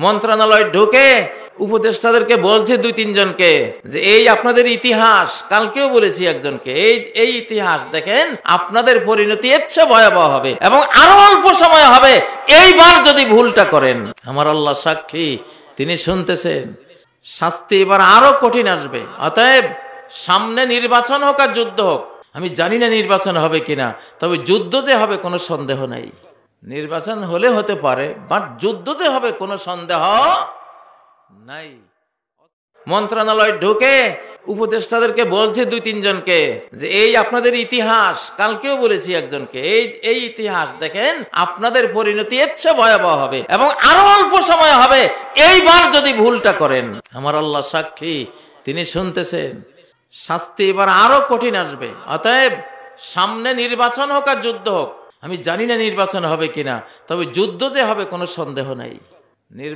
মন্ত্রণালয় ঢুকে উপদেষ্টাদেরকে বলছে দুই তিনজনকে যে এই আপনাদের ইতিহাস, কালকেও বলেছি একজনকে, এই ইতিহাস দেখেন, আপনাদের পরিণতি এর চেয়ে ভয়াবহ হবে এবং আরো অল্প সময় হবে এইবার যদি ভুলটা করেন। আমার আল্লাহ সাক্ষী, তিনি শুনতেছেন, শাস্তি এবার আরো কঠিন আসবে। অতএব সামনে নির্বাচন হোক আর যুদ্ধ হোক, আমি জানি না নির্বাচন হবে কিনা, তবে যুদ্ধ যে হবে কোনো সন্দেহ নাই। নির্বাচন হলে হতে পারে, বাট যুদ্ধ যে হবে কোনো সন্দেহ নাই। মন্ত্রণালয় ঢুকে উপদেষ্টাদেরকে বলছে দুই তিনজনকে যে এই আপনাদের ইতিহাস, কালকেও বলেছি একজনকে, এই ইতিহাস দেখেন, আপনাদের পরিণতি এর চেয়ে ভয়াবহ হবে এবং আরো অল্প সময় হবে এইবার যদি ভুলটা করেন। আমার আল্লাহ সাক্ষী, তিনি শুনতেছেন, শাস্তি এবার আরো কঠিন আসবে। অতএব সামনে নির্বাচন হোক আর যুদ্ধ হোক, আমি জানি না নির্বাচন হবে কিনা, তবে যুদ্ধ যে হবে কোনো সন্দেহ নাই।